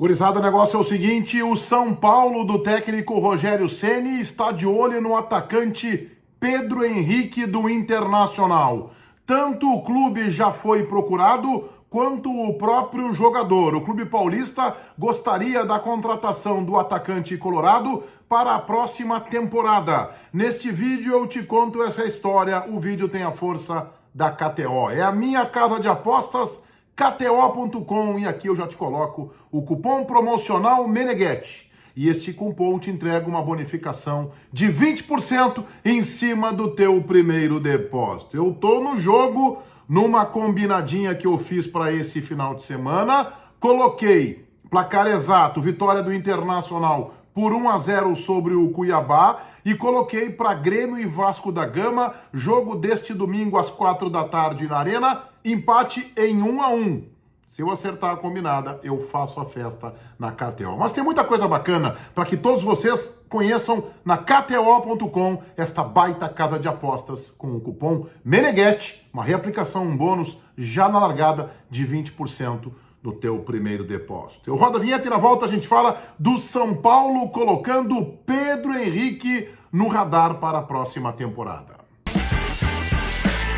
Gurizada, o negócio é o seguinte, o São Paulo do técnico Rogério Ceni está de olho no atacante Pedro Henrique do Internacional. Tanto o clube já foi procurado, quanto o próprio jogador. O clube paulista gostaria da contratação do atacante colorado para a próxima temporada. Neste vídeo eu te conto essa história, o vídeo tem a força da KTO. É a minha casa de apostas, KTO.com, e aqui eu já te coloco o cupom promocional Meneghetti. E este cupom te entrega uma bonificação de 20% em cima do teu primeiro depósito. Eu tô no jogo, numa combinadinha que eu fiz para esse final de semana, coloquei placar exato, vitória do Internacional por 1-0 sobre o Cuiabá, e coloquei para Grêmio e Vasco da Gama, jogo deste domingo às 4 da tarde na Arena, empate em 1-1. Se eu acertar a combinada, eu faço a festa na KTO. Mas tem muita coisa bacana para que todos vocês conheçam na KTO.com, esta baita casa de apostas com o cupom Meneghetti, uma reaplicação, um bônus já na largada de 20% no teu primeiro depósito. Eu rodo a vinheta e na volta a gente fala do São Paulo colocando Pedro Henrique no radar para a próxima temporada.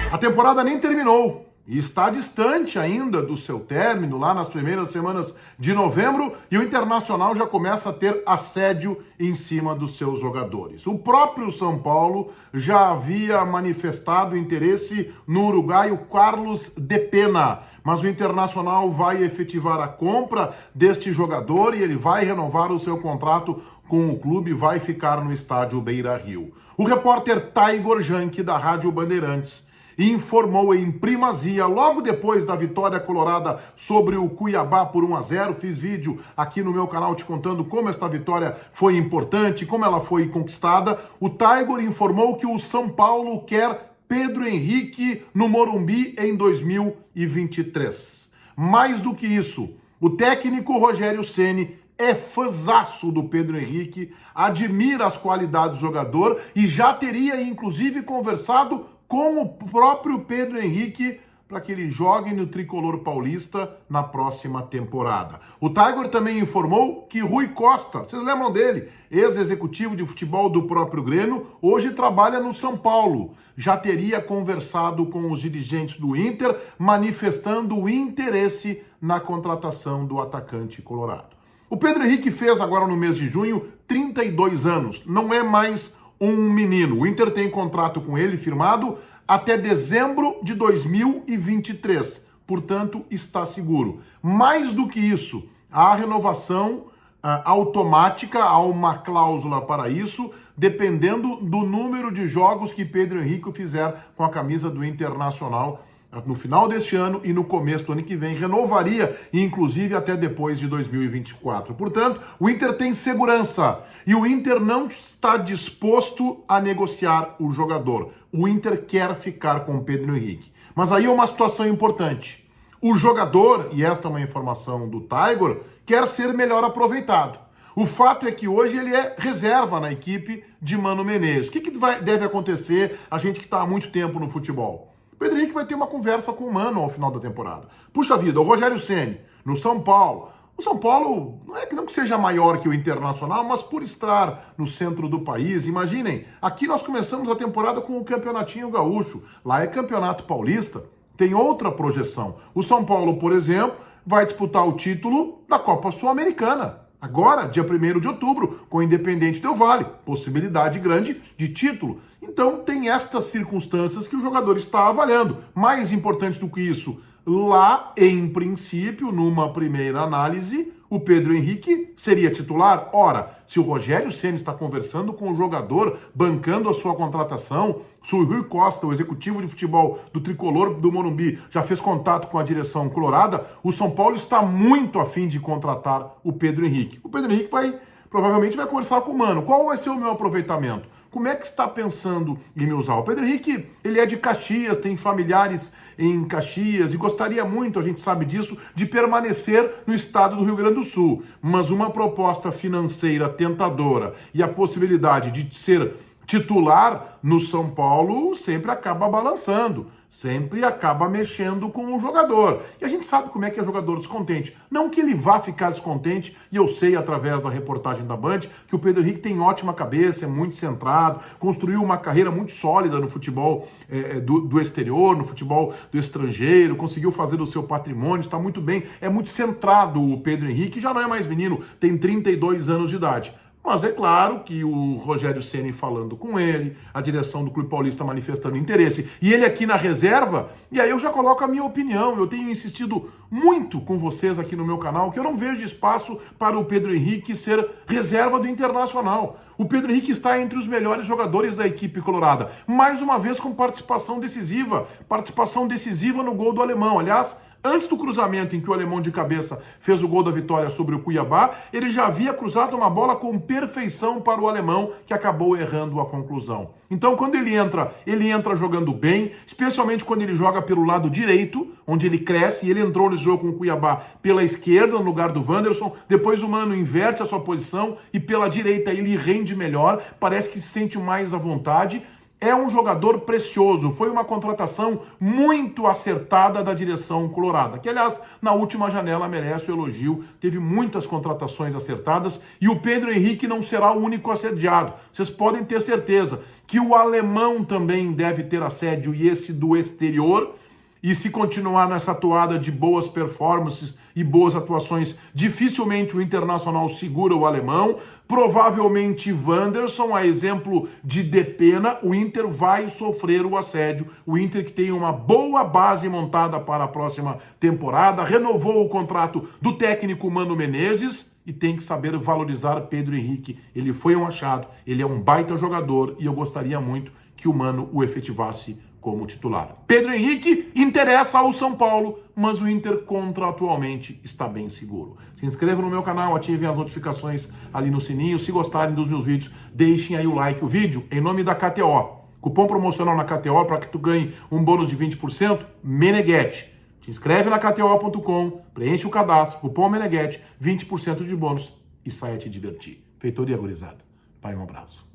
A temporada nem terminou e está distante ainda do seu término, lá nas primeiras semanas de novembro, e o Internacional já começa a ter assédio em cima dos seus jogadores. O próprio São Paulo já havia manifestado interesse no uruguaio Carlos de Pena, mas o Internacional vai efetivar a compra deste jogador e ele vai renovar o seu contrato com o clube e vai ficar no estádio Beira-Rio. O repórter Taigor Jank, da Rádio Bandeirantes, informou em primazia, logo depois da vitória colorada sobre o Cuiabá por 1-0, fiz vídeo aqui no meu canal te contando como esta vitória foi importante, como ela foi conquistada. O Taigor informou que o São Paulo quer Pedro Henrique no Morumbi em 2023. Mais do que isso, o técnico Rogério Ceni é fãzaço do Pedro Henrique, admira as qualidades do jogador e já teria inclusive conversado com o próprio Pedro Henrique para que ele jogue no tricolor paulista na próxima temporada. O Taigor também informou que Rui Costa, vocês lembram dele? Ex-executivo de futebol do próprio Grêmio, hoje trabalha no São Paulo. Já teria conversado com os dirigentes do Inter, manifestando o interesse na contratação do atacante colorado. O Pedro Henrique fez agora no mês de junho 32 anos, não é mais um menino. O Inter tem contrato com ele firmado até dezembro de 2023. Portanto, está seguro. Mais do que isso, a renovação automática, há uma cláusula para isso, dependendo do número de jogos que Pedro Henrique fizer com a camisa do Internacional no final deste ano e no começo do ano que vem, renovaria, inclusive até depois de 2024. Portanto, o Inter tem segurança e o Inter não está disposto a negociar o jogador. O Inter quer ficar com o Pedro Henrique. Mas aí é uma situação importante. O jogador, e esta é uma informação do Taigor, quer ser melhor aproveitado. O fato é que hoje ele é reserva na equipe de Mano Menezes. O que deve acontecer, a gente que está há muito tempo no futebol? O Pedro Henrique vai ter uma conversa com o Mano ao final da temporada. Puxa vida, o Rogério Ceni, no São Paulo. O São Paulo não é que não seja maior que o Internacional, mas por estar no centro do país, imaginem, aqui nós começamos a temporada com o Campeonatinho Gaúcho. Lá é Campeonato Paulista, tem outra projeção. O São Paulo, por exemplo, vai disputar o título da Copa Sul-Americana. Agora, dia 1º de outubro, com o Independente Del Valle, possibilidade grande de título. Então, tem estas circunstâncias que o jogador está avaliando. Mais importante do que isso, lá, em princípio, numa primeira análise, o Pedro Henrique seria titular. Ora, se o Rogério Ceni está conversando com o jogador, bancando a sua contratação, se o Rui Costa, o executivo de futebol do tricolor do Morumbi, já fez contato com a direção colorada, o São Paulo está muito a fim de contratar o Pedro Henrique. O Pedro Henrique provavelmente vai conversar com o Mano. Qual vai ser o meu aproveitamento? Como é que está pensando em me usar? O Pedro Henrique, ele é de Caxias, tem familiares em Caxias e gostaria muito, a gente sabe disso, de permanecer no estado do Rio Grande do Sul. Mas uma proposta financeira tentadora e a possibilidade de ser titular no São Paulo sempre acaba balançando. sempre acaba mexendo com o jogador. E a gente sabe como é que é jogador descontente. Não que ele vá ficar descontente, e eu sei através da reportagem da Band que o Pedro Henrique tem ótima cabeça, é muito centrado, construiu uma carreira muito sólida no futebol do exterior, no futebol do estrangeiro, conseguiu fazer o seu patrimônio, está muito bem, é muito centrado o Pedro Henrique, já não é mais menino, tem 32 anos de idade. Mas é claro que o Rogério Ceni falando com ele, a direção do Clube Paulista manifestando interesse, e ele aqui na reserva, e aí eu já coloco a minha opinião. Eu tenho insistido muito com vocês aqui no meu canal que eu não vejo espaço para o Pedro Henrique ser reserva do Internacional. O Pedro Henrique está entre os melhores jogadores da equipe colorada, mais uma vez com participação decisiva no gol do alemão. Aliás, antes do cruzamento em que o alemão de cabeça fez o gol da vitória sobre o Cuiabá, ele já havia cruzado uma bola com perfeição para o alemão, que acabou errando a conclusão. Então, quando ele entra jogando bem, especialmente quando ele joga pelo lado direito, onde ele cresce, e ele entrou nesse jogo com o Cuiabá pela esquerda, no lugar do Wanderson, depois o Mano inverte a sua posição e pela direita ele rende melhor, parece que se sente mais à vontade. É um jogador precioso, foi uma contratação muito acertada da direção colorada, que aliás, na última janela merece o elogio, teve muitas contratações acertadas e o Pedro Henrique não será o único assediado. Vocês podem ter certeza que o alemão também deve ter assédio e esse do exterior. E se continuar nessa toada de boas performances e boas atuações, dificilmente o Internacional segura o alemão. Provavelmente Wanderson, a exemplo de Depena, o Inter vai sofrer o assédio. O Inter que tem uma boa base montada para a próxima temporada, renovou o contrato do técnico Mano Menezes e tem que saber valorizar Pedro Henrique. Ele foi um achado, ele é um baita jogador e eu gostaria muito que o Mano o efetivasse como titular. Pedro Henrique interessa ao São Paulo, mas o Inter contratualmente está bem seguro. Se inscrevam no meu canal, ativem as notificações ali no sininho. Se gostarem dos meus vídeos, deixem aí o like. O vídeo em nome da KTO. Cupom promocional na KTO para que tu ganhe um bônus de 20%, Meneghetti. Te inscreve na KTO.com, preenche o cadastro, cupom Meneghetti, 20% de bônus e saia te divertir. Feitoria gurizada. Pai, um abraço.